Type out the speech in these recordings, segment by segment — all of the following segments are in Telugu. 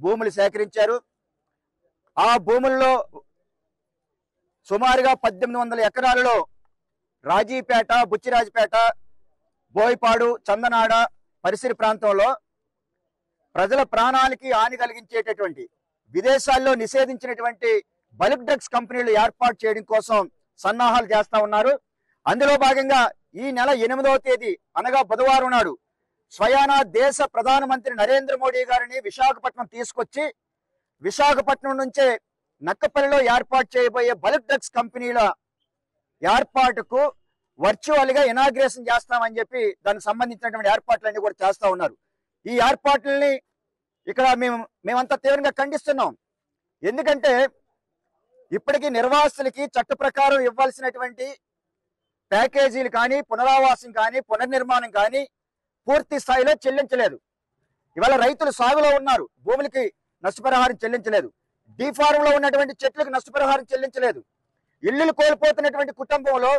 భూములు సేకరించారు. ఆ భూముల్లో సుమారుగా 1800 ఎకరాలలో రాజీపేట, బుచ్చిరాజపేట, బోయపాడు, చందనాడ పరిసర ప్రాంతంలో ప్రజల ప్రాణాలకి హాని కలిగించేటటువంటి విదేశాల్లో నిషేధించినటువంటి బల్క్ డ్రగ్స్ కంపెనీలు ఏర్పాటు చేయడం కోసం సన్నాహాలు చేస్తా ఉన్నారు. అందులో భాగంగా ఈ నెల 8వ తేదీ అనగా బుధవారం నాడు స్వయానా దేశ ప్రధానమంత్రి నరేంద్ర మోడీ గారిని విశాఖపట్నం తీసుకొచ్చి విశాఖపట్నం నుంచే నక్కపల్లిలో ఏర్పాటు చేయబోయే బల్క్ డ్రగ్స్ కంపెనీల ఏర్పాటుకు వర్చువల్ గా ఇనాగ్రేషన్ చేస్తామని చెప్పి దానికి సంబంధించినటువంటి ఏర్పాట్లన్నీ కూడా చేస్తా ఉన్నారు. ఈ ఏర్పాట్లని ఇక్కడ మేమంతా తీవ్రంగా ఖండిస్తున్నాం. ఎందుకంటే ఇప్పటికీ నిర్వాసితులకి చట్ట ప్రకారం ఇవ్వాల్సినటువంటి ప్యాకేజీలు కానీ, పునరావాసం కానీ, పునర్నిర్మాణం కానీ పూర్తి స్థాయిలో చెల్లించలేదు. ఇవాళ రైతులు సాగులో ఉన్నారు, భూములకి నష్టపరిహారం చెల్లించలేదు. డీఫార్మ్ లో ఉన్నటువంటి చెట్లకు నష్టపరిహారం చెల్లించలేదు. ఇళ్లు కోల్పోతున్నటువంటి కుటుంబంలో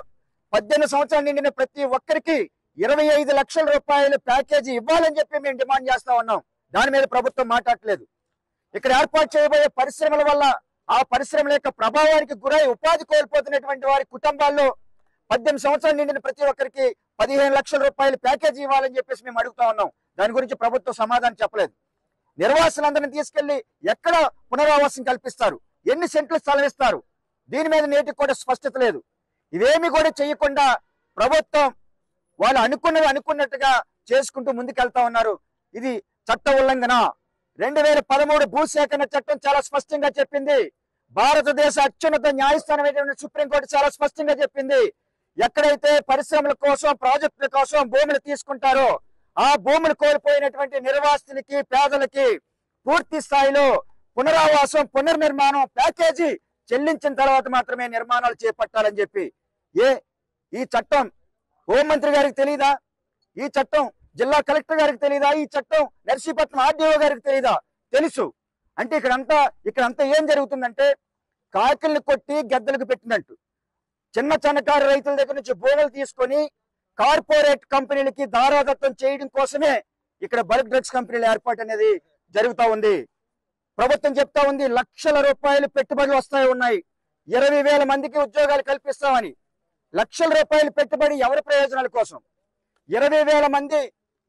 18 సంవత్సరాలు నిండిన ప్రతి ఒక్కరికి 25 లక్షల రూపాయల ప్యాకేజీ ఇవ్వాలని చెప్పి మేము డిమాండ్ చేస్తా ఉన్నాం. దాని మీద ప్రభుత్వం మాట్లాడలేదు. ఇక్కడ ఏర్పాటు చేయబోయే పరిశ్రమల వల్ల ఆ పరిశ్రమల యొక్క ప్రభావానికి గురై ఉపాధి కోల్పోతున్నటువంటి వారి కుటుంబాల్లో 18 సంవత్సరాలు నిండిన ప్రతి ఒక్కరికి 15 లక్షల రూపాయల ప్యాకేజీ ఇవ్వాలని చెప్పేసి మేము అడుగుతా ఉన్నాం. దాని గురించి ప్రభుత్వం సమాధానం చెప్పలేదు. నిర్వాసులందరినీ తీసుకెళ్లి ఎక్కడ పునరావాసం కల్పిస్తారు, ఎన్ని సెంట్లు స్థలం ఇస్తారు, దీని మీద నేటికి కూడా స్పష్టత లేదు. ఇవేమి కూడా చేయకుండా ప్రభుత్వం వాళ్ళు అనుకున్నట్టుగా చేసుకుంటూ ముందుకెళ్తా ఉన్నారు. ఇది చట్ట ఉల్లంఘన. 2013 భూసేకరణ చట్టం చాలా స్పష్టంగా చెప్పింది. భారతదేశ అత్యున్నత న్యాయస్థానం సుప్రీంకోర్టు చాలా స్పష్టంగా చెప్పింది. ఎక్కడైతే పరిశ్రమల కోసం, ప్రాజెక్టుల కోసం భూములు తీసుకుంటారో ఆ భూములు కోల్పోయినటువంటి నిర్వాసితులకి, పేదలకి పూర్తి స్థాయిలో పునరావాసం, పునర్నిర్మాణం ప్యాకేజీ చెల్లించిన తర్వాత మాత్రమే నిర్మాణాలు చేపట్టాలని చెప్పి ఈ చట్టం హోంమంత్రి గారికి తెలియదా? ఈ చట్టం జిల్లా కలెక్టర్ గారికి తెలియదా? ఈ చట్టం నర్సీపట్నం ఆర్డీఓ గారికి తెలియదా? తెలుసు. అంటే ఇక్కడంతా ఏం జరుగుతుందంటే కాకిల్ని కొట్టి గద్దలకు పెట్టినట్టు చిన్న చిన్నకారు రైతుల దగ్గర నుంచి భూములు తీసుకొని కార్పొరేట్ కంపెనీలకి దారాదత్తం చేయడం కోసమే ఇక్కడ బల్క్ డ్రగ్స్ కంపెనీల ఏర్పాటు అనేది జరుగుతూ ఉంది. ప్రభుత్వం చెప్తా ఉంది లక్షల రూపాయలు పెట్టుబడులు ఉన్నాయి, 20,000 మందికి ఉద్యోగాలు కల్పిస్తామని. లక్షల రూపాయలు పెట్టుబడి ఎవరి ప్రయోజనాల కోసం? 20,000 మంది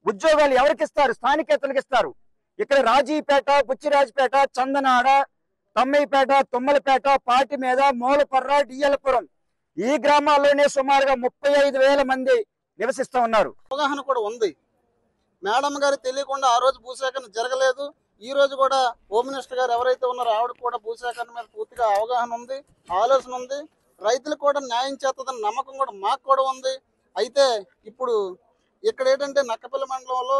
ఉద్యోగాలు ఎవరికి ఇస్తారు? స్థానికేతలకు ఇస్తారు. ఇక్కడ రాజీపేట, బుచ్చిరాజపేట, చందనాడ, తమ్మయ్యపేట, తుమ్మలపేట, పాటి మీద, మూలపర్ర, డియ్యలపురం ఈ గ్రామాల్లోనే సుమారుగా 35,000 మంది నివసిస్తూ ఉన్నారు. అవగాహన కూడా ఉంది. మేడం గారు తెలియకుండా ఆ రోజు భూసేకరణ జరగలేదు. ఈ రోజు కూడా హోమ్ మినిస్టర్ గారు ఎవరైతే ఉన్నారో ఆవిడ కూడా భూసేకరణ మీద పూర్తిగా అవగాహన ఉంది, ఆలోచన ఉంది. రైతులకు కూడా న్యాయం చేస్తుందని నమ్మకం కూడా మాకు కూడా ఉంది. అయితే ఇప్పుడు ఇక్కడ ఏంటంటే నక్కపల్లి మండలంలో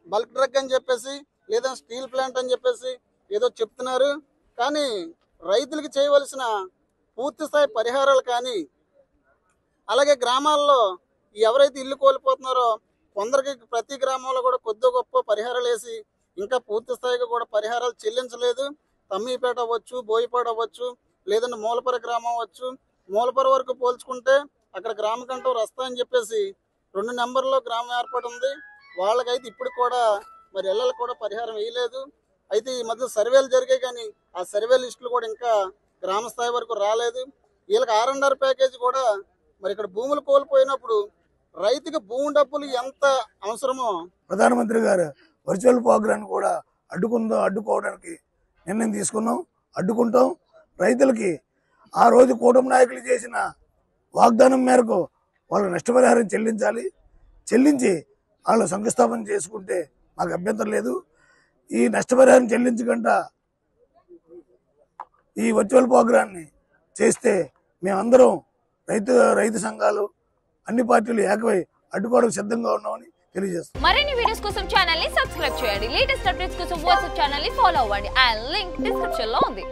బల్క్ డ్రగ్ అని చెప్పేసి లేదా స్టీల్ ప్లాంట్ అని చెప్పేసి ఏదో చెప్తున్నారు. కానీ రైతులకి చేయవలసిన పూర్తి స్థాయి పరిహారాలు కానీ, అలాగే గ్రామాల్లో ఎవరైతే ఇల్లు కోల్పోతున్నారో కొందరికి ప్రతి గ్రామంలో కూడా కొద్ది గొప్ప పరిహారాలు వేసి ఇంకా పూర్తి స్థాయిగా కూడా పరిహారాలు చెల్లించలేదు. తమ్మిపేట అవ్వచ్చు, బోయపాడు అవ్వచ్చు, లేదంటే మూలపర గ్రామం అవ్వచ్చు. మూలపర వరకు పోల్చుకుంటే అక్కడ గ్రామ కంటూ రస్తా అని చెప్పేసి 2 నెంబర్లో గ్రామం ఏర్పాటు ఉంది. వాళ్ళకైతే ఇప్పుడు కూడా మరి ఇళ్ళకు కూడా పరిహారం వేయలేదు. అయితే ఈ మధ్య సర్వేలు జరిగాయి, కానీ ఆ సర్వే లిస్టులు కూడా ఇంకా గ్రామ స్థాయి వరకు రాలేదు. వీళ్ళకి R&R ప్యాకేజీ కూడా మరి ఇక్కడ భూములు కోల్పోయినప్పుడు రైతుకి భూమి డబ్బులు ఎంత అవసరమో ప్రధానమంత్రి గారు వర్చువల్ ప్రోగ్రామ్ కూడా అడ్డుకోవడానికి నిర్ణయం తీసుకున్నాం, అడ్డుకుంటాం. రైతులకి ఆ రోజు కూటమి నాయకులు చేసిన వాగ్దానం మేరకు వాళ్ళ నష్టపరిహారం చెల్లించి వాళ్ళు శంకుస్థాపన చేసుకుంటే మాకు అభ్యంతరం లేదు. ఈ నష్టపరిహారం చెల్లించకుండా ఈ వర్చువల్ ప్రోగ్రాన్ని చేస్తే మేమందరం రైతు సంఘాలు అన్ని పార్టీలు ఏకమై అడ్డుకోవడానికి సిద్ధంగా ఉన్నామని తెలియజేస్తాం. మరిన్ని వీడియోస్ కోసం ఛానల్ ని సబ్స్క్రైబ్ చేయండి. లేటెస్ట్ అప్డేట్స్ కోసం వాట్సాప్ ఛానల్ ని ఫాలో అవ్వండి. ఆ లింక్ డిస్క్రిప్షన్ లో ఉంది.